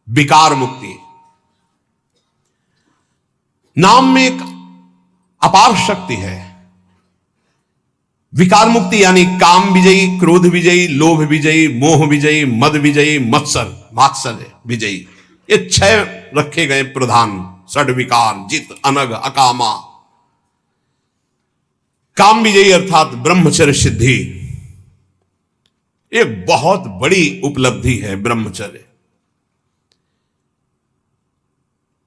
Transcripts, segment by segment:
विकार मुक्ति। नाम में एक अपार शक्ति है। विकार मुक्ति यानी काम विजयी, क्रोध विजयी, लोभ विजयी, मोह विजयी, मद विजयी, मात्सर्य विजयी, ये 6 रखे गए प्रधान षड विकार, जित, अनग, अकामा। काम विजयी अर्थात ब्रह्मचर्य सिद्धि, एक बहुत बड़ी उपलब्धि है ब्रह्मचर्य।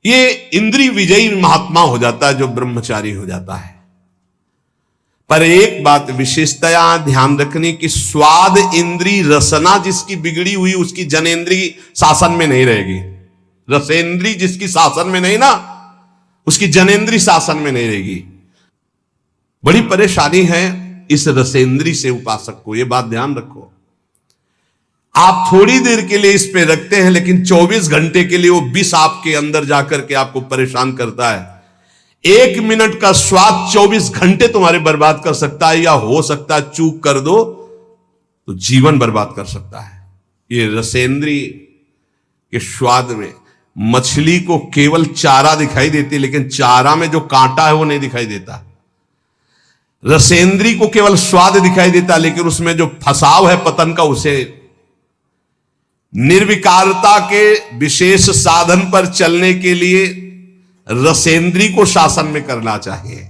ये इंद्रिय विजयी महात्मा हो जाता है जो ब्रह्मचारी हो जाता है। पर एक बात विशेषतया ध्यान रखनी कि स्वाद इंद्री रसना जिसकी बिगड़ी हुई उसकी जनेन्द्री शासन में नहीं रहेगी। रसेंद्री जिसकी शासन में नहीं ना, उसकी जनेन्द्री शासन में नहीं रहेगी। बड़ी परेशानी है इस रसेंद्री से उपासक को, यह बात ध्यान रखो। आप थोड़ी देर के लिए इस पे रखते हैं लेकिन 24 घंटे के लिए वो विष आपके अंदर जाकर के आपको परेशान करता है। 1 मिनट का स्वाद 24 घंटे तुम्हारे बर्बाद कर सकता है, या हो सकता है चूक कर दो तो जीवन बर्बाद कर सकता है। ये रसेंद्री के स्वाद में मछली को केवल चारा दिखाई देती, लेकिन चारा में जो कांटा है वो नहीं दिखाई देता। रसेंद्री को केवल स्वाद दिखाई देता, लेकिन उसमें जो फसाव है पतन का, उसे निर्विकारता के विशेष साधन पर चलने के लिए रसेंद्री को शासन में करना चाहिए।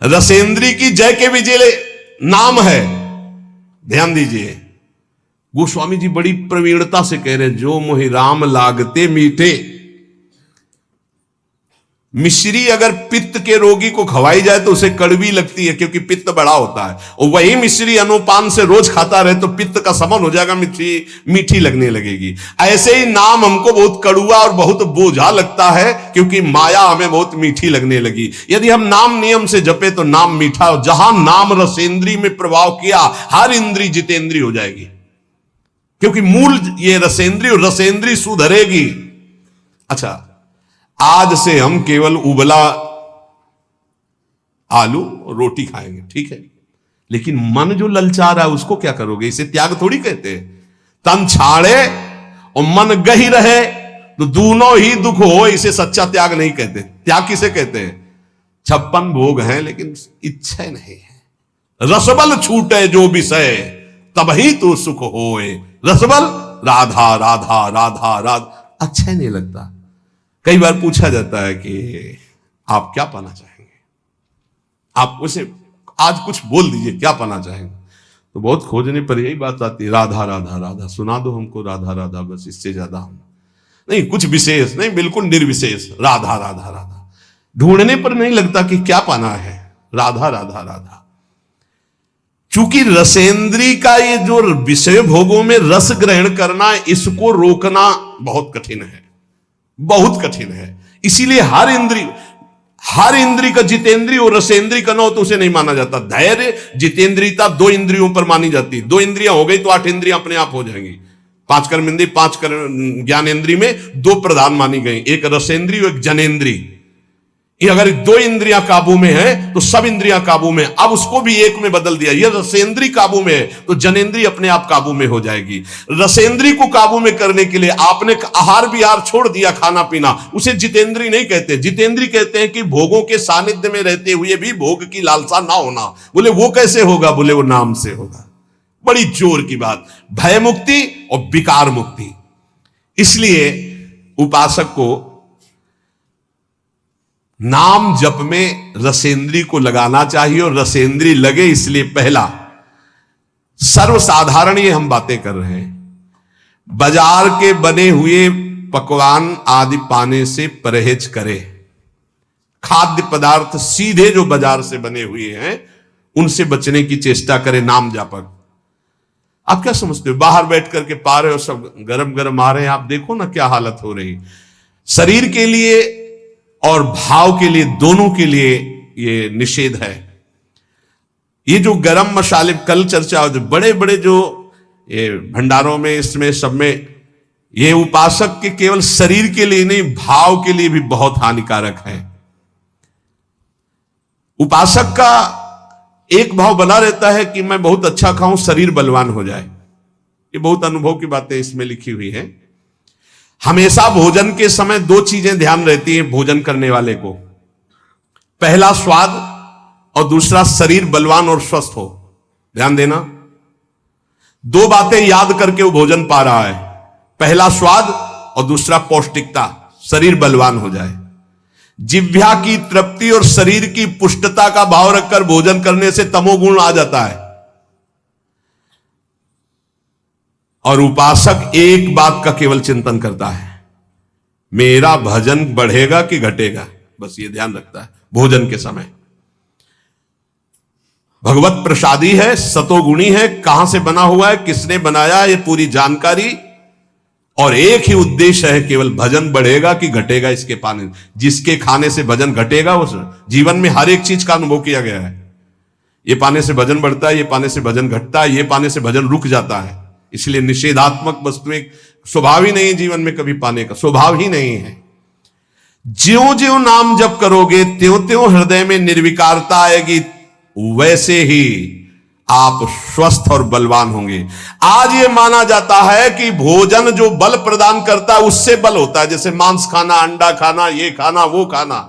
रसेंद्री की जय के विजय नाम है। ध्यान दीजिए, गोस्वामी जी बड़ी प्रवीणता से कह रहे हैं, जो मोहि राम लागते मीठे। मिश्री अगर पित्त के रोगी को खवाई जाए तो उसे कड़वी लगती है क्योंकि पित्त बड़ा होता है, और वही मिश्री अनुपान से रोज खाता रहे तो पित्त का समन हो जाएगा, मीठी लगने लगेगी। ऐसे ही नाम हमको बहुत कड़ुआ और बहुत बोझा लगता है क्योंकि माया हमें बहुत मीठी लगने लगी। यदि हम नाम नियम से जपे तो नाम मीठा हो। जहां नाम रसेंद्री में प्रभाव किया, हर इंद्री जितेंद्री हो जाएगी, क्योंकि मूल ये रसेंद्री, और रसेंद्री सुधरेगी। अच्छा, आज से हम केवल उबला आलू और रोटी खाएंगे, ठीक है, लेकिन मन जो ललचा रहा है उसको क्या करोगे? इसे त्याग थोड़ी कहते हैं। तन छाड़े और मन गही रहे तो दोनों ही दुख हो, इसे सच्चा त्याग नहीं कहते। त्याग किसे कहते हैं? 56 भोग हैं लेकिन इच्छा नहीं है। रसबल छूटे जो विषय तभी तो सुख होए। रसबल राधा राधा राधा राधा, अच्छा नहीं लगता। कई बार पूछा जाता है कि आप क्या पाना चाहेंगे, आप उसे आज कुछ बोल दीजिए, क्या पाना चाहेंगे? तो बहुत खोजने पर यही बात आती है, राधा राधा राधा, सुना दो हमको राधा राधा, बस इससे ज्यादा हम नहीं, कुछ विशेष नहीं, बिल्कुल निर्विशेष, राधा राधा राधा। ढूंढने पर नहीं लगता कि क्या पाना है, राधा राधा राधा। चूंकि रसेंद्री का ये जो विषय भोगों में रस ग्रहण करना, इसको रोकना बहुत कठिन है, बहुत कठिन है। इसीलिए हर इंद्री का जितेंद्री और रसेंद्री का न हो तो उसे नहीं माना जाता। धैर्य जितेंद्रियता 2 इंद्रियों पर मानी जाती है। 2 इंद्रियां हो गई तो 8 इंद्रियां अपने आप हो जाएंगी। 5 कर्मेंद्रिय, 5 ज्ञानेंद्रिय में 2 प्रधान मानी गई, एक रसेंद्री और एक जनेन्द्री। ये अगर 2 इंद्रियां काबू में है तो सब इंद्रियां काबू में। अब उसको भी एक में बदल दिया, ये रसेंद्री काबू में है तो जनेन्द्री अपने आप काबू में हो जाएगी। रसेंद्री को काबू में करने के लिए आपने आहार विहार छोड़ दिया, खाना पीना, उसे जितेंद्री नहीं कहते। जितेंद्री कहते हैं कि भोगों के सानिध्य में रहते हुए भी भोग की लालसा ना होना। बोले वो कैसे होगा? बोले वो नाम से होगा। बड़ी जोर की बात, भय मुक्ति और विकार मुक्ति। इसलिए उपासक को नाम जप में रसेंद्री को लगाना चाहिए, और रसेंद्री लगे इसलिए पहला सर्वसाधारण ये हम बातें कर रहे हैं, बाजार के बने हुए पकवान आदि पाने से परहेज करे। खाद्य पदार्थ सीधे जो बाजार से बने हुए हैं उनसे बचने की चेष्टा करे नाम जापक। आप क्या समझते हो? बाहर बैठ करके पा रहे हो, सब गरम गरम आ रहे हैं, आप देखो ना क्या हालत हो रही। शरीर के लिए और भाव के लिए, दोनों के लिए ये निषेध है। ये जो गरम मसाले कल चर्चा हो, बड़े बड़े जो ये भंडारों में, इसमें सब में, ये उपासक के केवल शरीर के लिए नहीं, भाव के लिए भी बहुत हानिकारक है। उपासक का एक भाव बना रहता है कि मैं बहुत अच्छा खाऊं, शरीर बलवान हो जाए। ये बहुत अनुभव की बातें इसमें लिखी हुई है। हमेशा भोजन के समय दो चीजें ध्यान रहती हैं भोजन करने वाले को, पहला स्वाद और दूसरा शरीर बलवान और स्वस्थ हो। ध्यान देना, दो बातें याद करके वो भोजन पा रहा है, पहला स्वाद और दूसरा पौष्टिकता, शरीर बलवान हो जाए। जिह्वा की तृप्ति और शरीर की पुष्टता का भाव रखकर भोजन करने से तमोगुण आ जाता है। और उपासक एक बात का केवल चिंतन करता है, मेरा भजन बढ़ेगा कि घटेगा, बस ये ध्यान रखता है भोजन के समय। भगवत प्रसादी है, सतोगुणी है, कहां से बना हुआ है, किसने बनाया, ये पूरी जानकारी, और एक ही उद्देश्य है, केवल भजन बढ़ेगा कि घटेगा इसके पाने। जिसके खाने से भजन घटेगा, उस जीवन में हर एक चीज का अनुभव किया गया है। ये पाने से भजन बढ़ता है, ये पाने से भजन घटता है, ये पाने से भजन रुक जाता है। इसलिए निषेधात्मक वस्तुएं स्वभाव ही नहीं है जीवन में, कभी पाने का स्वभाव ही नहीं है। ज्यों ज्यों नाम जप करोगे त्यों त्यों हृदय में निर्विकारता आएगी, वैसे ही आप स्वस्थ और बलवान होंगे। आज ये माना जाता है कि भोजन जो बल प्रदान करता है उससे बल होता है, जैसे मांस खाना, अंडा खाना, ये खाना, वो खाना।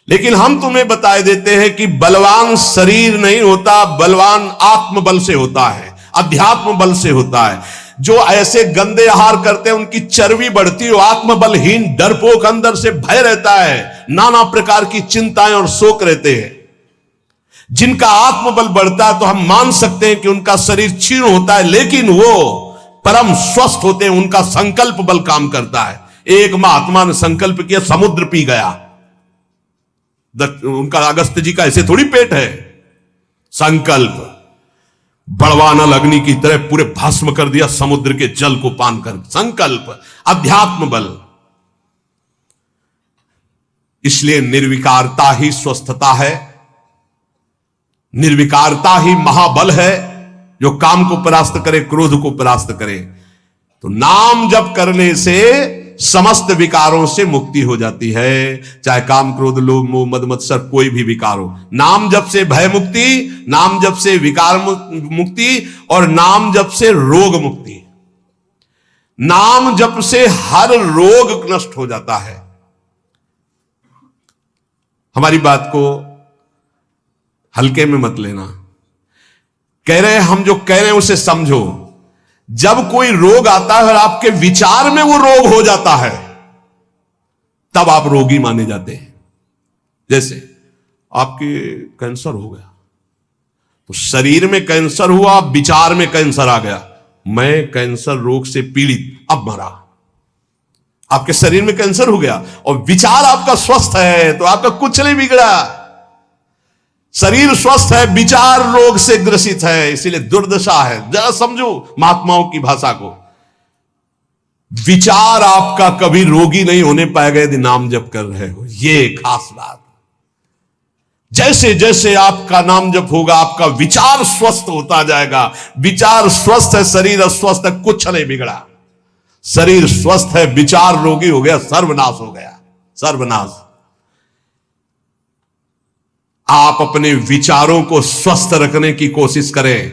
लेकिन हम तुम्हें बताए देते हैं कि बलवान शरीर नहीं होता, बलवान आत्मबल से होता है, अध्यात्म बल से होता है। जो ऐसे गंदे आहार करते हैं उनकी चर्बी बढ़ती है, आत्मबलहीन डरपोक अंदर से भय रहता है, नाना प्रकार की चिंताएं और शोक रहते हैं। जिनका आत्मबल बढ़ता है तो हम मान सकते हैं कि उनका शरीर क्षीण होता है, लेकिन वो परम स्वस्थ होते हैं, उनका संकल्प बल काम करता है। एक महात्मा ने संकल्प किया, समुद्र पी गया। उनका अगस्त जी का ऐसे थोड़ी पेट है। संकल्प बड़वानल अग्नि की तरह पूरे भस्म कर दिया समुद्र के जल को पान कर। संकल्प, अध्यात्म बल। इसलिए निर्विकारता ही स्वस्थता है, निर्विकारता ही महाबल है, जो काम को परास्त करे, क्रोध को परास्त करे। तो नाम जप करने से समस्त विकारों से मुक्ति हो जाती है, चाहे काम, क्रोध, लोभ, मोह, मद, मत्सर, कोई भी विकार हो। नाम जप से भय मुक्ति, नाम जप से विकार मुक्ति, और नाम जप से रोग मुक्ति। नाम जप से हर रोग नष्ट हो जाता है। हमारी बात को हल्के में मत लेना। कह रहे हैं हम, जो कह रहे हैं उसे समझो। जब कोई रोग आता है और आपके विचार में वो रोग हो जाता है, तब आप रोगी माने जाते हैं। जैसे आपके कैंसर हो गया, तो शरीर में कैंसर हुआ, विचार में कैंसर आ गया, मैं कैंसर रोग से पीड़ित, अब मरा। आपके शरीर में कैंसर हो गया और विचार आपका स्वस्थ है, तो आपका कुछ नहीं बिगड़ा। शरीर स्वस्थ है, विचार रोग से ग्रसित है, इसीलिए दुर्दशा है। जरा समझो महात्माओं की भाषा को। विचार आपका कभी रोगी नहीं होने पाएगा यदि नाम जप कर रहे हो, ये खास बात। जैसे जैसे आपका नाम जप होगा, आपका विचार स्वस्थ होता जाएगा। विचार स्वस्थ है, शरीर अस्वस्थ है, कुछ नहीं बिगड़ा। शरीर स्वस्थ है, विचार रोगी हो गया, सर्वनाश हो गया, सर्वनाश। आप अपने विचारों को स्वस्थ रखने की कोशिश करें,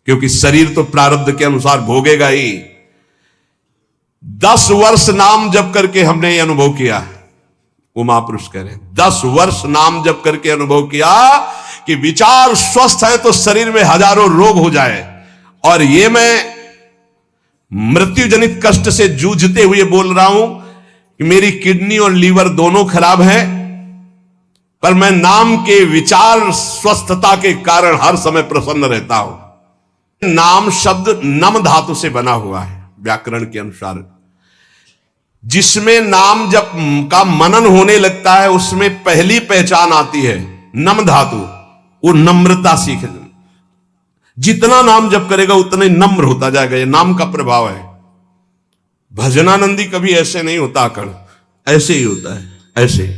क्योंकि शरीर तो प्रारब्ध के अनुसार भोगेगा ही। 10 वर्ष नाम जप करके हमने ये अनुभव किया, वो महापुरुष कह रहे हैं, 10 वर्ष नाम जप करके अनुभव किया कि विचार स्वस्थ है तो शरीर में हजारों रोग हो जाए। और ये मैं मृत्यु जनित कष्ट से जूझते हुए बोल रहा हूं कि मेरी किडनी और लीवर दोनों खराब हैं, पर मैं नाम के विचार स्वस्थता के कारण हर समय प्रसन्न रहता हूं। नाम शब्द नम धातु से बना हुआ है व्याकरण के अनुसार। जिसमें नाम जप का मनन होने लगता है, उसमें पहली पहचान आती है नम धातु। वो नम्रता सीखे, जितना नाम जप करेगा उतना ही नम्र होता जाएगा। ये नाम का प्रभाव है। भजनानंदी कभी ऐसे नहीं होता, आकड़ ऐसे ही होता है, ऐसे।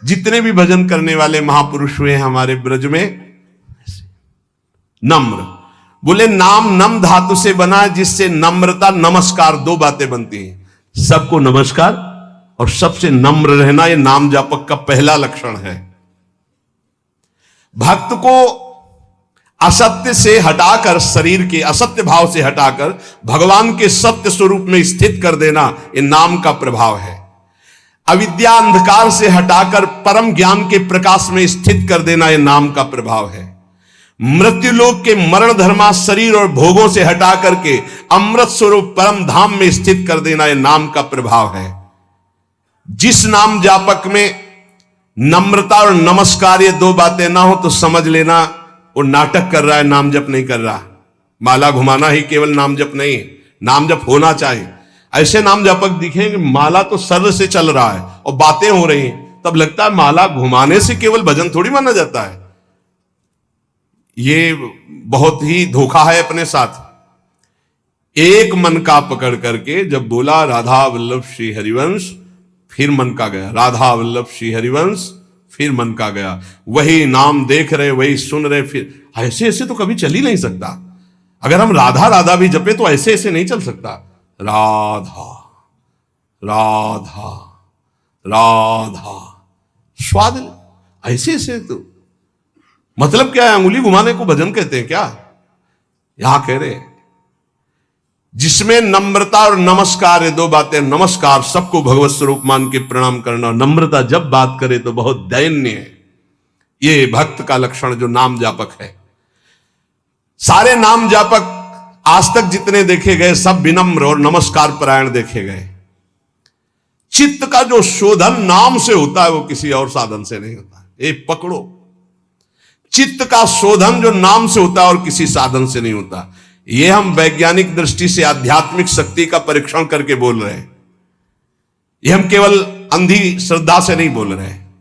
जितने भी भजन करने वाले महापुरुष हुए हमारे ब्रज में, नम्र। बोले नाम नम धातु से बना, जिससे नम्रता, नमस्कार, दो बातें बनती हैं। सबको नमस्कार और सबसे नम्र रहना, यह नाम जापक का पहला लक्षण है। भक्त को असत्य से हटाकर, शरीर के असत्य भाव से हटाकर भगवान के सत्य स्वरूप में स्थित कर देना, ये नाम का प्रभाव है। अविद्या अंधकार से हटाकर परम ज्ञान के प्रकाश में स्थित कर देना, ये नाम का प्रभाव है। मृत्युलोक के मरण धर्मा शरीर और भोगों से हटा करके अमृत स्वरूप परम धाम में स्थित कर देना, ये नाम का प्रभाव है। जिस नाम जापक में नम्रता और नमस्कार ये दो बातें ना हो तो समझ लेना वो नाटक कर रहा है, नाम जप नहीं कर रहा। माला घुमाना ही केवल नाम जप नहीं, नाम जप होना चाहिए। ऐसे नाम जपक दिखेंगे माला तो सर से चल रहा है और बातें हो रही हैं, तब लगता है माला घुमाने से केवल भजन थोड़ी माना जाता है। ये बहुत ही धोखा है अपने साथ। एक मन का पकड़ करके जब बोला राधा वल्लभ श्री हरिवंश, फिर मन का गया, राधा वल्लभ श्री हरिवंश, फिर मन का गया। वही नाम देख रहे, वही सुन रहे, फिर ऐसे ऐसे तो कभी चल ही नहीं सकता। अगर हम राधा राधा भी जपे तो ऐसे ऐसे नहीं चल सकता। राधा राधा राधा, स्वाद ऐसे ऐसे तो मतलब क्या है? अंगुली घुमाने को भजन कहते हैं क्या? यहां कह रहे जिसमें नम्रता और नमस्कार है, दो बातें। नमस्कार, सबको भगवत स्वरूप मान के प्रणाम करना। नम्रता जब बात करे तो बहुत दैन्य है। ये भक्त का लक्षण जो नाम जापक है। सारे नाम जापक आज तक जितने देखे गए सब विनम्र और नमस्कार परायण देखे गए। चित्त का जो शोधन नाम से होता है वो किसी और साधन से नहीं होता। ये पकड़ो, चित्त का शोधन जो नाम से होता है और किसी साधन से नहीं होता। ये हम वैज्ञानिक दृष्टि से आध्यात्मिक शक्ति का परीक्षण करके बोल रहे हैं। ये हम केवल अंधी श्रद्धा से नहीं बोल रहे हैं।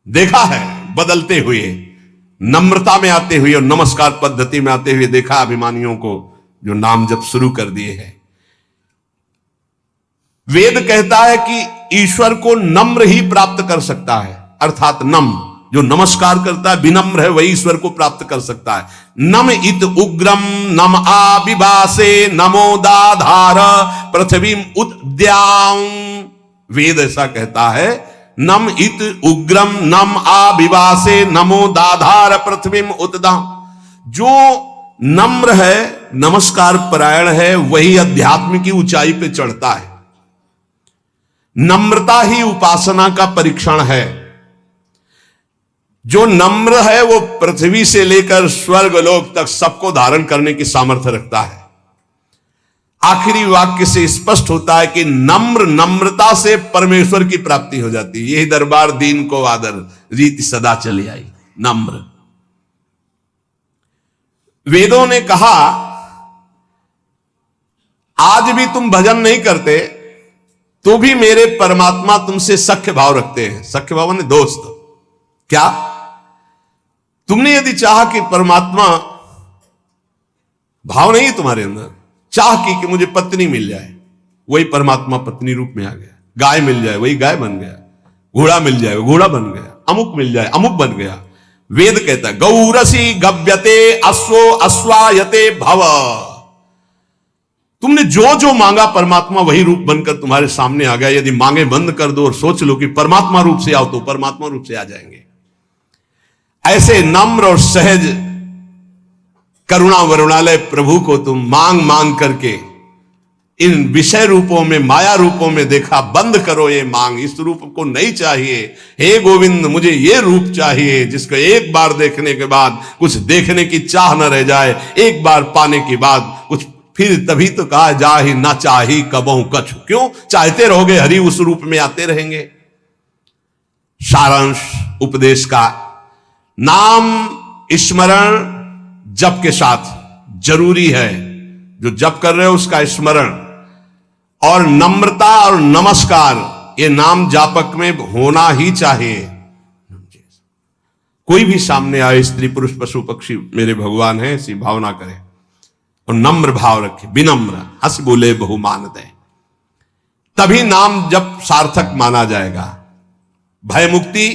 देखा है बदलते हुए, नम्रता में आते हुए और नमस्कार पद्धति में आते हुए देखा अभिमानियों को जो नाम जब शुरू कर दिए हैं। वेद कहता है कि ईश्वर को नम्र ही प्राप्त कर सकता है, अर्थात नम जो नमस्कार करता है, विनम्र है, वही ईश्वर को प्राप्त कर सकता है। नम इत उग्रम नम आविवासे नमो दाधार पृथ्वी उद्याम, वेद ऐसा कहता है। नम इत उग्रम नम आविवासे नमो दाधार पृथ्वी उद्दाम। जो नम्र है, नमस्कार परायण है, वही अध्यात्म की ऊंचाई पे चढ़ता है। नम्रता ही उपासना का परीक्षण है। जो नम्र है वो पृथ्वी से लेकर स्वर्ग लोक तक सबको धारण करने की सामर्थ्य रखता है। आखिरी वाक्य से स्पष्ट होता है कि नम्र नम्रता से परमेश्वर की प्राप्ति हो जाती है। यही दरबार दीन को आदर, रीति सदा चली आई। नम्र, वेदों ने कहा आज भी तुम भजन नहीं करते तो भी मेरे परमात्मा तुमसे सख्य भाव रखते हैं। सख्य भाव ने दोस्त। क्या तुमने यदि चाहा कि परमात्मा भाव नहीं है तुम्हारे अंदर, चाह कि मुझे पत्नी मिल जाए, वही परमात्मा पत्नी रूप में आ गया। गाय मिल जाए, वही गाय बन गया। घोड़ा मिल जाए, घोड़ा बन गया। अमुक मिल जाए, अमुक बन गया। वेद कहता है गौरसी गव्यते अश्वो अश्वायते भव। तुमने जो जो मांगा परमात्मा वही रूप बनकर तुम्हारे सामने आ गया। यदि मांगे बंद कर दो और सोच लो कि परमात्मा रूप से आओ तो परमात्मा रूप से आ जाएंगे। ऐसे नम्र और सहज करुणा वरुणालय प्रभु को तुम मांग मांग करके इन विषय रूपों में, माया रूपों में देखा। बंद करो ये मांग, इस रूप को नहीं चाहिए। हे गोविंद, मुझे ये रूप चाहिए जिसको एक बार देखने के बाद कुछ देखने की चाह न रह जाए, एक बार पाने के बाद कुछ फिर तभी तो कहा जा ही ना चाही कबहू कछु। क्यों चाहते रहोगे हरि उस रूप में आते रहेंगे। सारांश उपदेश का, नाम स्मरण जप के साथ जरूरी है। जो जप कर रहे हो उसका स्मरण और नम्रता और नमस्कार ये नाम जापक में होना ही चाहिए। कोई भी सामने आए, स्त्री पुरुष पशु पक्षी मेरे भगवान है, ऐसी भावना करे और नम्र भाव रखे, विनम्र, हंस बोले बहुमान दे, तभी नाम जब सार्थक माना जाएगा। भय मुक्ति,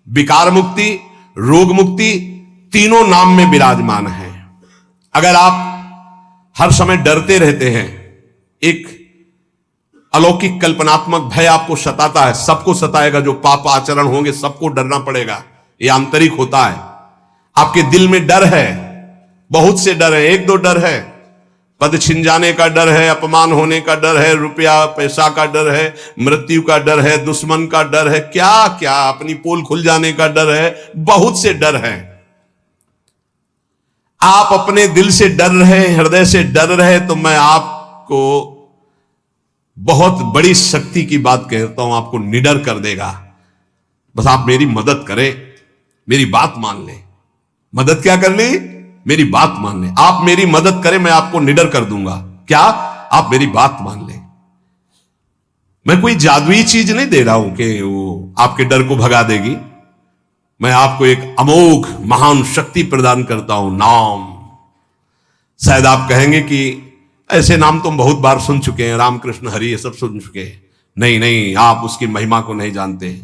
विकार मुक्ति, रोग मुक्ति तीनों नाम में विराजमान है। अगर आप हर समय डरते रहते हैं, एक अलौकिक कल्पनात्मक भय आपको सताता है, सबको सताएगा, जो पाप आचरण होंगे सबको डरना पड़ेगा, ये आंतरिक होता है। आपके दिल में डर है बहुत से डर है, एक दो डर है, पद छिन जाने का डर है, अपमान होने का डर है, रुपया पैसा का डर है, मृत्यु का डर है, दुश्मन का डर है, क्या क्या, अपनी पोल खुल जाने का डर है, बहुत से डर हैं। आप अपने दिल से डर रहे, हृदय से डर रहे, तो मैं आपको बहुत बड़ी शक्ति की बात कहता हूं, आपको निडर कर देगा। बस आप मेरी मदद करें, मेरी बात मान लें। मदद क्या कर ली? मेरी बात मान लें। आप मेरी मदद करें, मैं आपको निडर कर दूंगा। क्या? आप मेरी बात मान लें। मैं कोई जादुई चीज नहीं दे रहा हूं कि वो आपके डर को भगा देगी। मैं आपको एक अमोघ महान शक्ति प्रदान करता हूं, नाम। शायद आप कहेंगे कि ऐसे नाम तुम बहुत बार सुन चुके हैं, रामकृष्ण हरि ये सब सुन चुके हैं। नहीं नहीं, आप उसकी महिमा को नहीं जानते,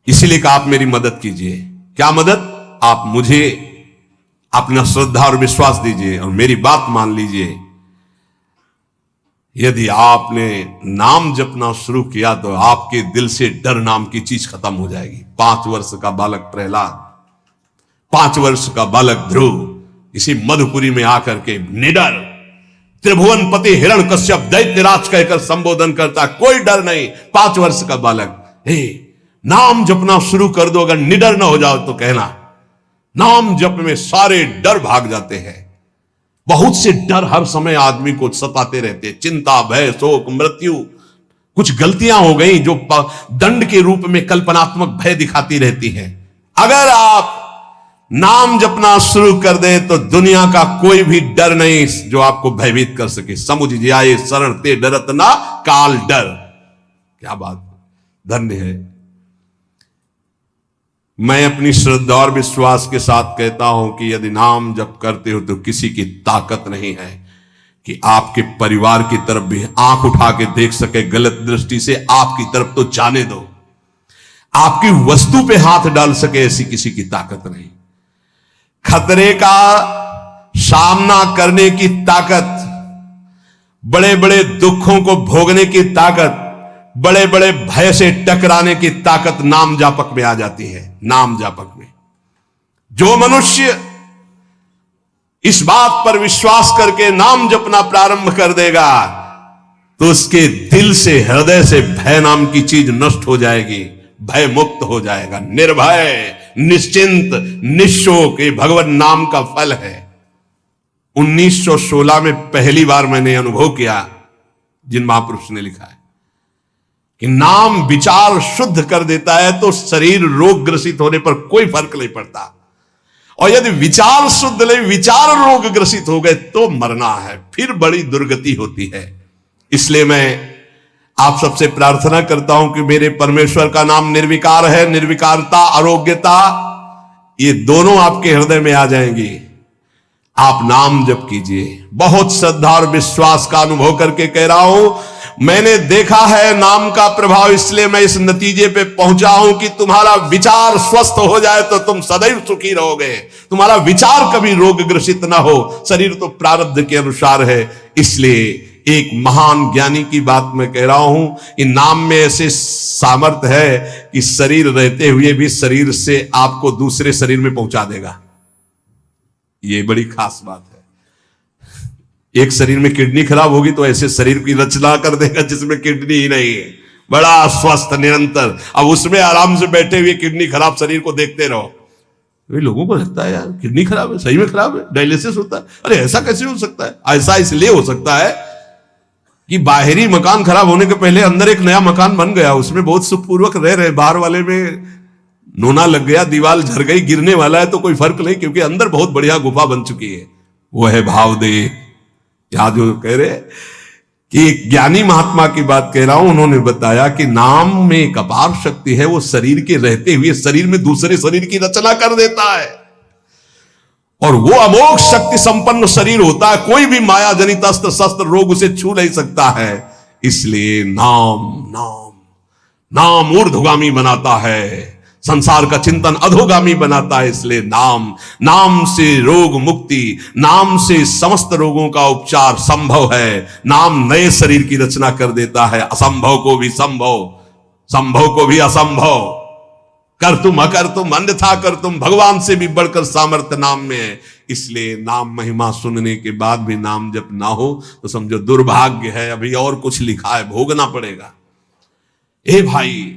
इसीलिए कहा आप मेरी मदद कीजिए। क्या मदद? आप मुझे अपना श्रद्धा और विश्वास दीजिए और मेरी बात मान लीजिए। यदि आपने नाम जपना शुरू किया तो आपके दिल से डर नाम की चीज खत्म हो जाएगी। 5 वर्ष का बालक प्रहलाद, 5 वर्ष का बालक ध्रुव इसी मधुपुरी में आकर के निडर त्रिभुवन पति हिरण्यकश्यप दैत्यराज कहकर संबोधन करता, कोई डर नहीं। 5 वर्ष का बालक, हे नाम जपना शुरू कर दो, अगर निडर ना हो जाओ तो कहना। नाम जप में सारे डर भाग जाते हैं। बहुत से डर हर समय आदमी को सताते रहते हैं, चिंता, भय, शोक, मृत्यु। कुछ गलतियां हो गई जो दंड के रूप में कल्पनात्मक भय दिखाती रहती हैं। अगर आप नाम जपना शुरू कर दे तो दुनिया का कोई भी डर नहीं जो आपको भयभीत कर सके। समुझ जाए शरण ते डरत ना काल डर। क्या बात, धन्य है। मैं अपनी श्रद्धा और विश्वास के साथ कहता हूं कि यदि नाम जप करते हो तो किसी की ताकत नहीं है कि आपके परिवार की तरफ भी आंख उठा के देख सके, गलत दृष्टि से आपकी तरफ तो जाने दो, आपकी वस्तु पे हाथ डाल सके, ऐसी किसी की ताकत नहीं। खतरे का सामना करने की ताकत, बड़े बड़े दुखों को भोगने की ताकत, बड़े बड़े भय से टकराने की ताकत नाम जापक में आ जाती है। नाम जापक में जो मनुष्य इस बात पर विश्वास करके नाम जपना प्रारंभ कर देगा तो उसके दिल से, हृदय से भय नाम की चीज नष्ट हो जाएगी, भय मुक्त हो जाएगा, निर्भय, निश्चिंत, निशोक। ये भगवान नाम का फल है। 1916 में पहली बार मैंने अनुभव किया, जिन महापुरुष ने लिखा है कि नाम विचार शुद्ध कर देता है तो शरीर रोग ग्रसित होने पर कोई फर्क नहीं पड़ता, और यदि विचार शुद्ध नहीं, विचार रोग ग्रसित हो गए तो मरना है, फिर बड़ी दुर्गति होती है। इसलिए मैं आप सबसे प्रार्थना करता हूं कि मेरे परमेश्वर का नाम निर्विकार है। निर्विकारता, आरोग्यता, ये दोनों आपके हृदय में आ जाएंगी। आप नाम जप कीजिए। बहुत श्रद्धा और विश्वास का अनुभव करके कह रहा हूं, मैंने देखा है नाम का प्रभाव, इसलिए मैं इस नतीजे पे पहुंचा हूं कि तुम्हारा विचार स्वस्थ हो जाए तो तुम सदैव सुखी रहोगे। तुम्हारा विचार कभी रोग ग्रसित ना हो। शरीर तो प्रारब्ध के अनुसार है। इसलिए एक महान ज्ञानी की बात मैं कह रहा हूं कि नाम में ऐसे सामर्थ्य है कि शरीर रहते हुए भी शरीर से आपको दूसरे शरीर में पहुंचा देगा। ये बड़ी खास बात है। एक शरीर में किडनी खराब होगी तो ऐसे शरीर की रचना कर देगा जिसमें किडनी ही नहीं है, बड़ा स्वस्थ, निरंतर। अब उसमें आराम से बैठे हुए किडनी खराब शरीर को देखते रहो। लोगों को लगता है यार किडनी खराब है, सही में खराब है, डायलिसिस होता है। अरे ऐसा कैसे हो सकता है? ऐसा इसलिए हो सकता है कि बाहरी मकान खराब होने के पहले अंदर एक नया मकान बन गया, उसमें बहुत सुखपूर्वक रह रहे। बाहर वाले में नोना लग गया, दीवार झड़ गई, गिरने वाला है तो कोई फर्क नहीं, क्योंकि अंदर बहुत बढ़िया गुफा बन चुकी है। वो है भाव दे। यहां जो कह रहे कि एक ज्ञानी महात्मा की बात कह रहा हूं, उन्होंने बताया कि नाम में एक अपार शक्ति है, वो शरीर के रहते हुए शरीर में दूसरे शरीर की रचना कर देता है, और वो अमोघ शक्ति संपन्न शरीर होता है। कोई भी माया जनित अस्त्र शस्त्र रोग उसे छू नहीं सकता है। इसलिए नाम नाम नाम ऊर्ध्वगामी बनाता है, संसार का चिंतन अधोगामी बनाता है। इसलिए नाम, नाम से रोग मुक्ति, नाम से समस्त रोगों का उपचार संभव है। नाम नए शरीर की रचना कर देता है, असंभव को भी संभव, संभव को भी असंभव। कर तुम अकर तुम अन्यथा कर तुम, भगवान से भी बढ़कर सामर्थ्य नाम में है। इसलिए नाम महिमा सुनने के बाद भी नाम जप ना हो तो समझो दुर्भाग्य है, अभी और कुछ लिखा है, भोगना पड़ेगा। ए भाई,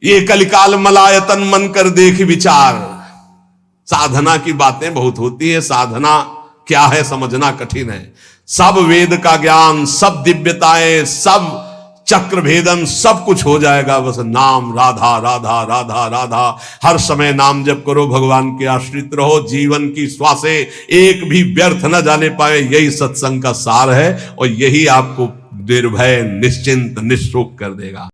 ये कलिकाल मलायतन मन कर देख विचार। साधना की बातें बहुत होती है, साधना क्या है समझना कठिन है। सब वेद का ज्ञान, सब दिव्यताएं, सब चक्र भेदन, सब कुछ हो जाएगा, बस नाम राधा राधा राधा राधा। हर समय नाम जप करो, भगवान के आश्रित रहो, जीवन की श्वासें एक भी व्यर्थ न जाने पाए, यही सत्संग का सार है और यही आपको निर्भय निश्चिंत निःशोक कर देगा।